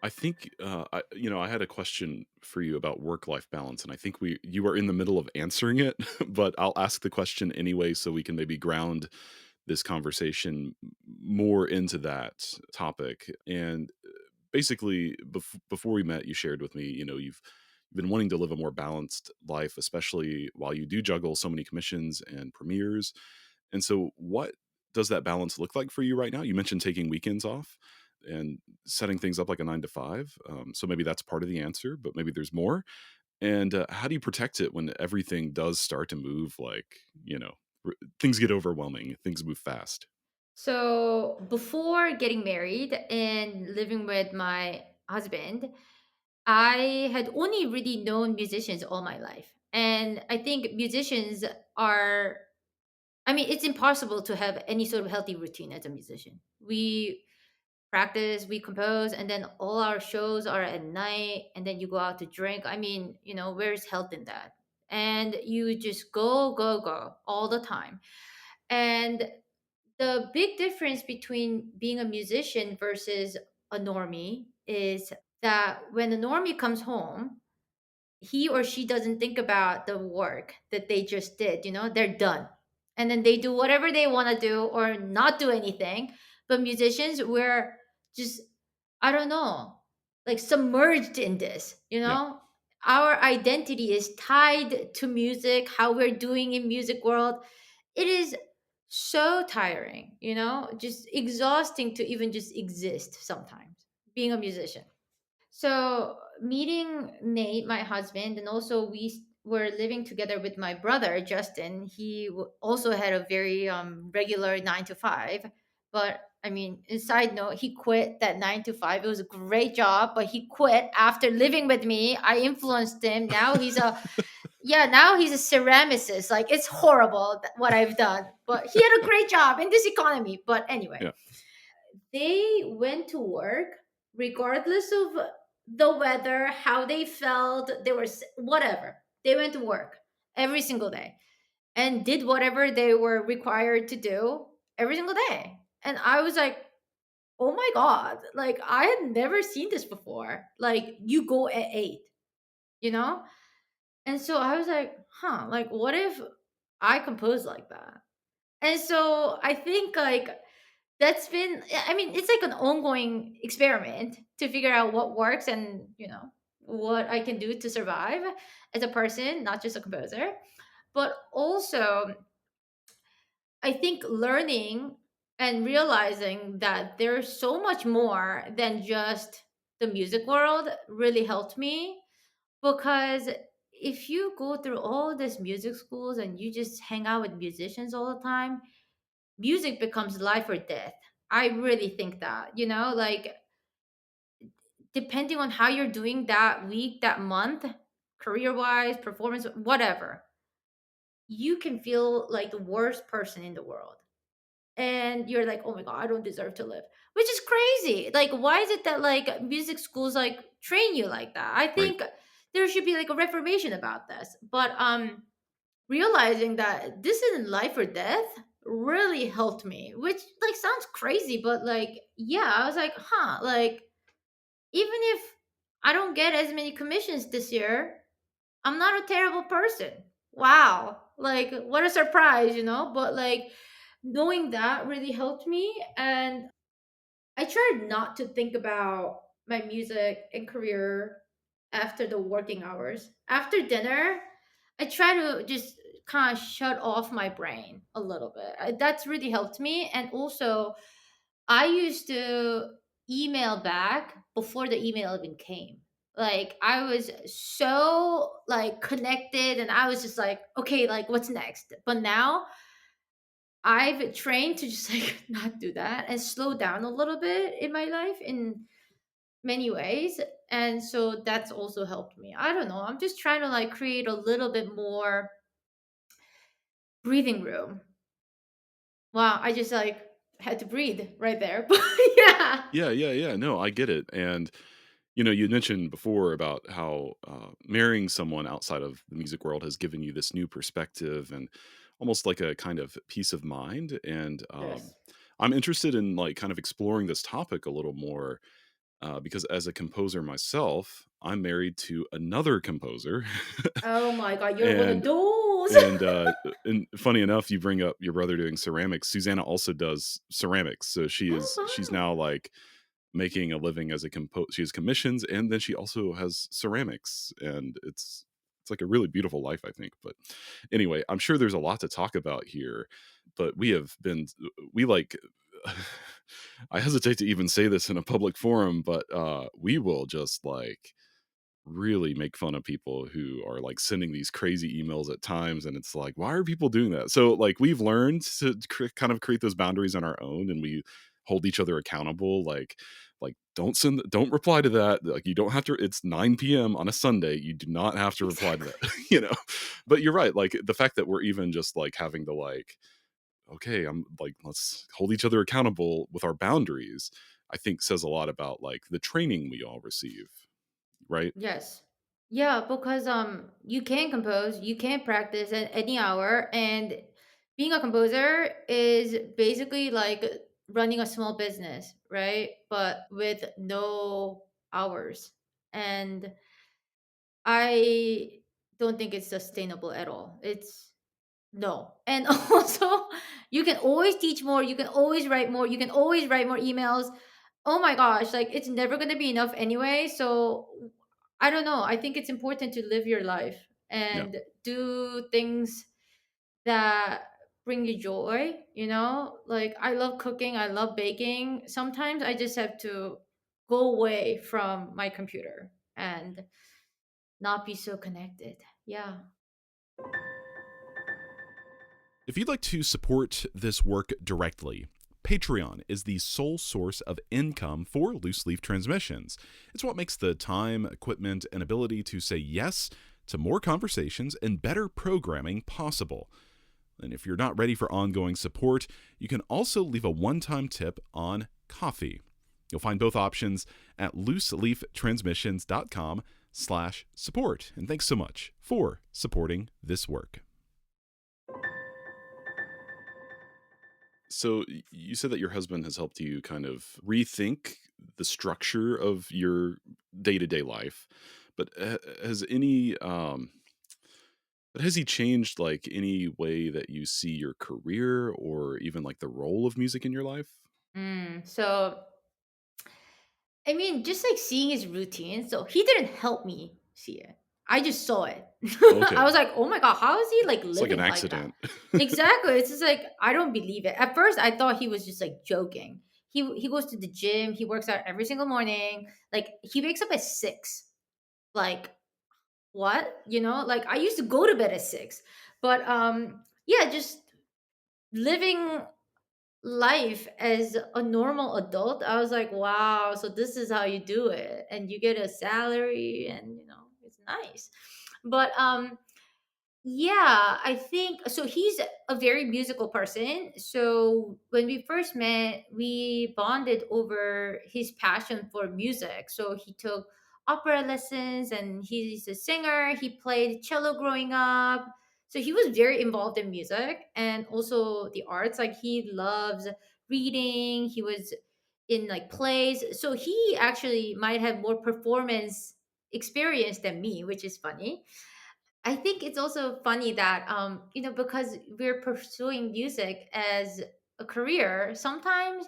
I think, I had a question for you about work-life balance, and I think you are in the middle of answering it, but I'll ask the question anyway so we can maybe ground this conversation more into that topic. And basically, before we met, you shared with me, you've been wanting to live a more balanced life, especially while you do juggle so many commissions and premieres. And so, what does that balance look like for you right now? You mentioned taking weekends off and setting things up like a 9 to 5. So maybe that's part of the answer, but maybe there's more. And how do you protect it when everything does start to move? Like, things get overwhelming, things move fast. So before getting married and living with my husband, I had only really known musicians all my life. And I think musicians are, I mean, it's impossible to have any sort of healthy routine as a musician. We practice, we compose, and then all our shows are at night, and then you go out to drink. I mean, where's health in that? And you just go, go, go all the time. And the big difference between being a musician versus a normie is that when a normie comes home, he or she doesn't think about the work that they just did. They're done. And then they do whatever they want to do or not do anything. But musicians, we're just, I don't know, like submerged in this. Yeah. Our identity is tied to music, how we're doing in music world. It is so tiring, just exhausting to even just exist sometimes, being a musician. So meeting Nate, my husband, and also were living together with my brother Justin. He also had a very regular 9 to 5, but I mean, in side note, he quit that 9 to 5. It was a great job, but he quit after living with me. I influenced him. Now he's a ceramicist. Like it's horrible what I've done, but he had a great job in this economy. But anyway, Yeah. they went to work regardless of the weather, how they felt, whatever. They went to work every single day and did whatever they were required to do every single day. And I was like, oh my God, like I had never seen this before. Like you go at 8, you know? And so I was like, huh, like what if I compose like that? And so I think like that's been, I mean, it's like an ongoing experiment to figure out what works and, what I can do to survive as a person, not just a composer. But also, I think learning and realizing that there's so much more than just the music world really helped me, because if you go through all these music schools and you just hang out with musicians all the time, music becomes life or death. I really think that, like depending on how you're doing that week, that month, career wise, performance, whatever, you can feel like the worst person in the world. And you're like, oh my God, I don't deserve to live, which is crazy. Like, why is it that like music schools like train you like that? I Right. think there should be like a reformation about this. But realizing that this isn't life or death really helped me, which like sounds crazy, but like yeah, I was like, huh, like even if I don't get as many commissions this year, I'm not a terrible person. Wow, like what a surprise. But like knowing that really helped me, and I tried not to think about my music and career after the working hours. After dinner, I try to just kind of shut off my brain a little bit. That's really helped me. And also, I used to email back before the email even came. Like I was so like connected and I was just like, okay, like what's next? But now I've trained to just like not do that and slow down a little bit in my life in many ways. And so that's also helped me. I don't know. I'm just trying to like create a little bit more breathing room. Wow, I just like had to breathe right there. But yeah. Yeah, yeah, yeah. No, I get it. And you mentioned before about how marrying someone outside of the music world has given you this new perspective and almost like a kind of peace of mind. And Yes. I'm interested in like kind of exploring this topic a little more. because as a composer myself, I'm married to another composer, Oh my god, you're one of and those. and and funny enough, you bring up your brother doing ceramics. Susanna also does ceramics, so Oh she's wow. now like making a living as a she has commissions, and then she also has ceramics, and it's like a really beautiful life, I think. But anyway, I'm sure there's a lot to talk about here, but we like I hesitate to even say this in a public forum, but we will just like really make fun of people who are like sending these crazy emails at times, and it's like, why are people doing that? So like we've learned to kind of create those boundaries on our own, and we hold each other accountable, like don't reply to that, like you don't have to, it's 9 p.m. on a Sunday, you do not have to reply to that. Exactly. But you're right, like the fact that we're even just like having to like, okay, I'm like, let's hold each other accountable with our boundaries, I think says a lot about like the training we all receive, right? Yes. Yeah, because you can compose, you can practice at any hour, and being a composer is basically like running a small business, right? But with no hours. And I don't think it's sustainable at all. It's no. And also, you can always teach more, you can always write more, you can always write more emails. Oh my gosh, like it's never going to be enough anyway. So I don't know. I think it's important to live your life Yeah. and do things that bring you joy, you know? Like I love cooking, I love baking. Sometimes I just have to go away from my computer and not be so connected. Yeah. If you'd like to support this work directly, Patreon is the sole source of income for Loose Leaf Transmissions. It's what makes the time, equipment, and ability to say yes to more conversations and better programming possible. And if you're not ready for ongoing support, you can also leave a one-time tip on coffee. You'll find both options at looseleaftransmissions.com/support. And thanks so much for supporting this work. So you said that your husband has helped you kind of rethink the structure of your day-to-day life, but has he changed like any way that you see your career or even like the role of music in your life? So I mean, just like seeing his routine. So he didn't help me see it. I just saw it. I Okay, was like, oh my God, how is he like it's like an living like that? accident. Exactly. It's just like I don't believe it. At first I thought he was just like joking. He goes to the gym, he works out every single morning. Like he wakes up at 6. Like what? You know, like I used to go to bed at 6. But yeah, just living life as a normal adult, I was like, wow, so this is how you do it. And you get a salary and it's nice. But yeah, I think so. He's a very musical person. So when we first met, we bonded over his passion for music. So he took opera lessons and he's a singer. He played cello growing up. So he was very involved in music and also the arts. Like he loves reading. He was in like plays. So he actually might have more performance experience than me, which is funny. I think it's also funny that because we're pursuing music as a career, sometimes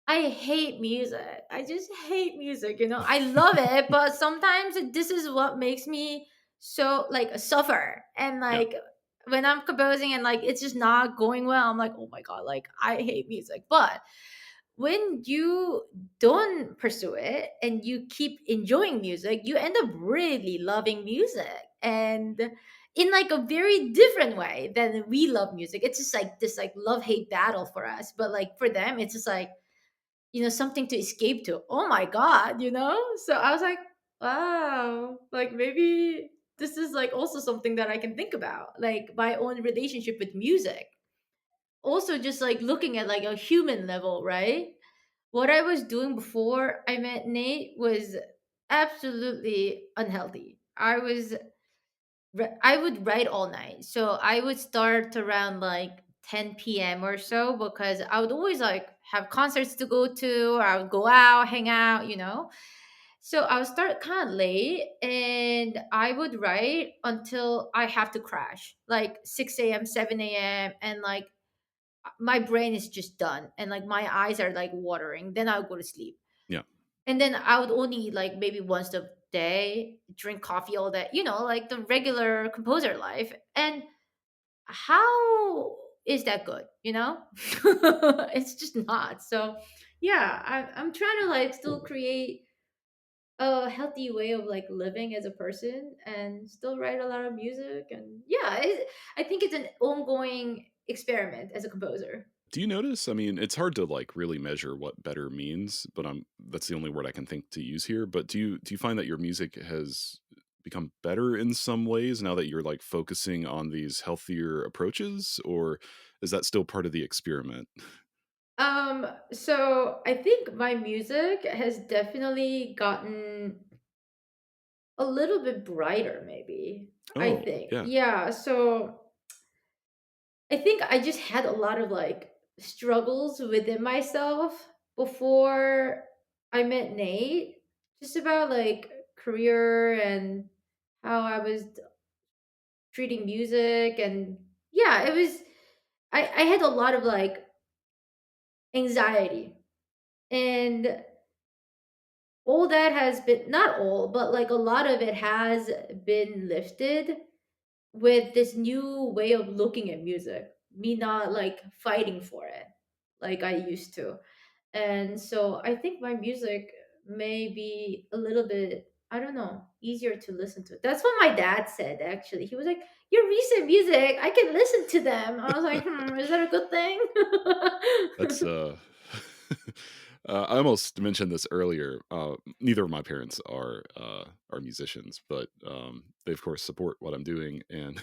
I hate music. I just hate music, I love it, but sometimes this is what makes me so like suffer. And Yeah. like when I'm composing and like it's just not going well, I'm like, "Oh my god, like I hate music." But when you don't pursue it and you keep enjoying music, you end up really loving music and in like a very different way than we love music. It's just like this like love hate battle for us, but like for them, it's just like something to escape to. Oh my god, So I was like, wow, like maybe this is like also something that I can think about, like my own relationship with music. Also, just like looking at like a human level, right? What I was doing before I met Nate was absolutely unhealthy. I would write all night. So I would start around like 10 p.m. or so because I would always like have concerts to go to, or I would go out, hang out, So I would start kind of late, and I would write until I have to crash, like 6 a.m., 7 a.m., and like my brain is just done, and like my eyes are like watering. Then I'll go to sleep. Yeah. And then I would only eat like maybe once a day, drink coffee all that, like the regular composer life. And how is that good? It's just not. So yeah, I'm trying to like still create a healthy way of like living as a person and still write a lot of music. And yeah, I think it's an ongoing experiment as a composer. Do you notice? I mean, it's hard to like really measure what better means, but that's the only word I can think to use here. But do you find that your music has become better in some ways now that you're like focusing on these healthier approaches, or is that still part of the experiment? So I think my music has definitely gotten a little bit brighter, maybe. I Oh, think. yeah. Yeah. So I think I just had a lot of like struggles within myself before I met Nate, just about like career and how I was treating music. And yeah, I had a lot of like anxiety, and all that has been, not all, but like a lot of it has been lifted with this new way of looking at music, me not like fighting for it like I used to. And so I think my music may be a little bit, I don't know, easier to listen to. That's what my dad said actually. He was like, "Your recent music, I can listen to them." I was like, is that a good thing? That's I almost mentioned this earlier. Neither of my parents are musicians, but they of course support what I'm doing, and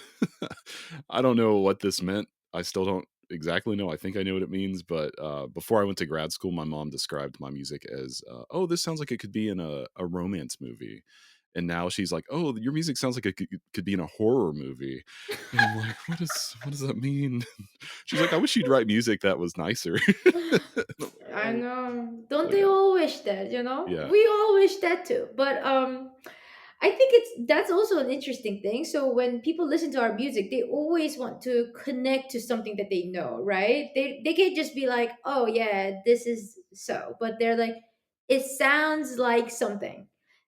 I don't know what this meant. I still don't exactly know. I think I know what it means, but before I went to grad school, my mom described my music as, "Oh, this sounds like it could be in a romance movie," and now she's like, "Oh, your music sounds like it could be in a horror movie," and I'm like, what does that mean?" She's like, "I wish you'd write music that was nicer." And I'm like, I "Oh." know. Don't So, they yeah. all wish that, you know? Yeah. We all wish that too. But I think that's also an interesting thing. So when people listen to our music, they always want to connect to something that they know, right? They can't just be like, "Oh yeah, this is so." But they're like, "It sounds like something."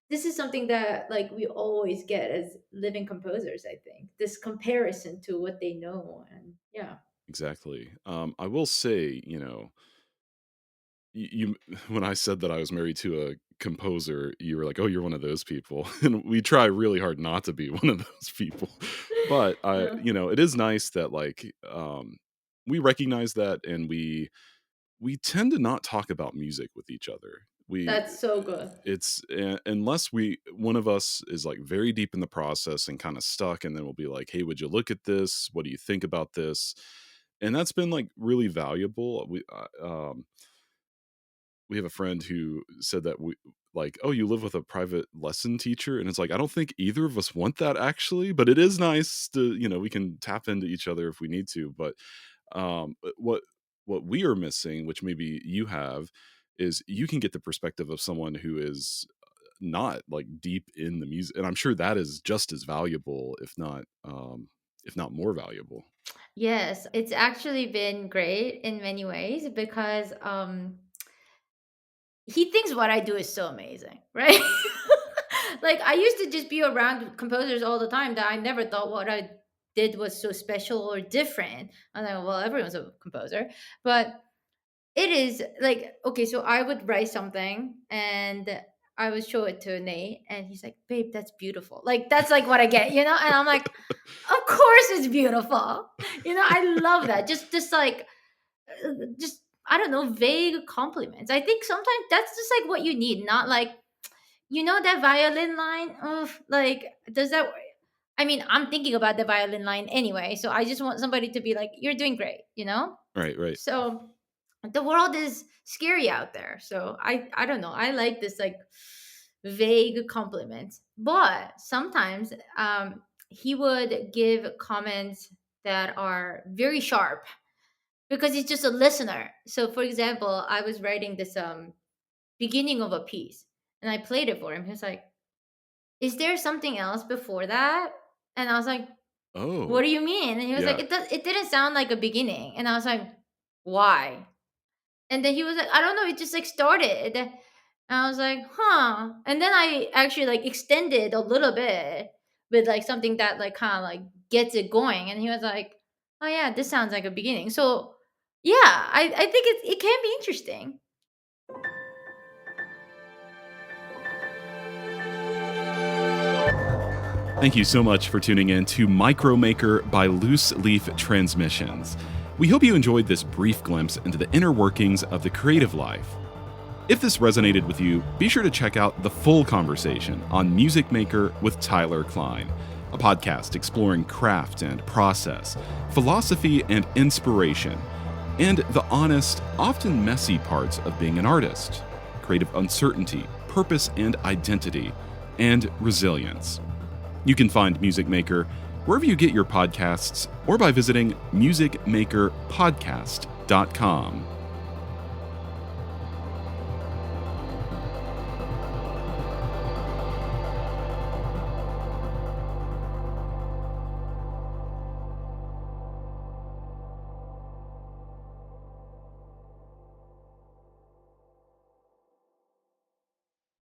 This is something that like we always get as living composers, I think. This comparison to what they know. And yeah. Exactly. I will say, when I said that I was married to a composer, you were like, "Oh, you're one of those people," and we try really hard not to be one of those people. But Uh, it is nice that like we recognize that, and we tend to not talk about music with each other. that's so good. It's unless one of us is like very deep in the process and kind of stuck, and then we'll be like, "Hey, would you look at this? What do you think about this?" And that's been like really valuable. We have a friend who said that we like, "Oh, you live with a private lesson teacher," and it's like, I don't think either of us want that actually, but it is nice to, we can tap into each other if we need to. But what we are missing, which maybe you have, is you can get the perspective of someone who is not like deep in the music, and I'm sure that is just as valuable, if not more valuable. Yes, it's actually been great in many ways because he thinks what I do is so amazing, right? Like I used to just be around composers all the time that I never thought what I did was so special or different. I'm like, well, everyone's a composer, but it is like okay, so I would write something and I would show it to Nate, and he's like, "Babe, that's beautiful." Like that's like what I get, and I'm like, "Of course, it's beautiful." I love that. Just like just I don't know, vague compliments. I think sometimes that's just like what you need, not like that violin line. Like does that? I mean, I'm thinking about the violin line anyway, so I just want somebody to be like, "You're doing great," you know. Right, right. So the world is scary out there. So I don't know. I like this like vague compliments, but sometimes he would give comments that are very sharp, because he's just a listener. So for example, I was writing this beginning of a piece and I played it for him. He was like, "Is there something else before that?" And I was like, "What Oh, do you mean?" And he was like, yeah. it didn't sound like a beginning." And I was like, "Why?" And then he was like, "I don't know, it just like started." And I was like, "Huh." And then I actually like extended a little bit with like something that like kind of like gets it going. And he was like, "Oh yeah, this sounds like a beginning." So yeah, I think it can be interesting. Thank you so much for tuning in to Micromaker by Loose Leaf Transmissions. We hope you enjoyed this brief glimpse into the inner workings of the creative life. If this resonated with you, be sure to check out the full conversation on Music Maker with Tyler Kline, a podcast exploring craft and process, philosophy and inspiration, and the honest, often messy parts of being an artist, creative uncertainty, purpose and identity, and resilience. You can find Music Maker wherever you get your podcasts or by visiting musicmakerpodcast.com.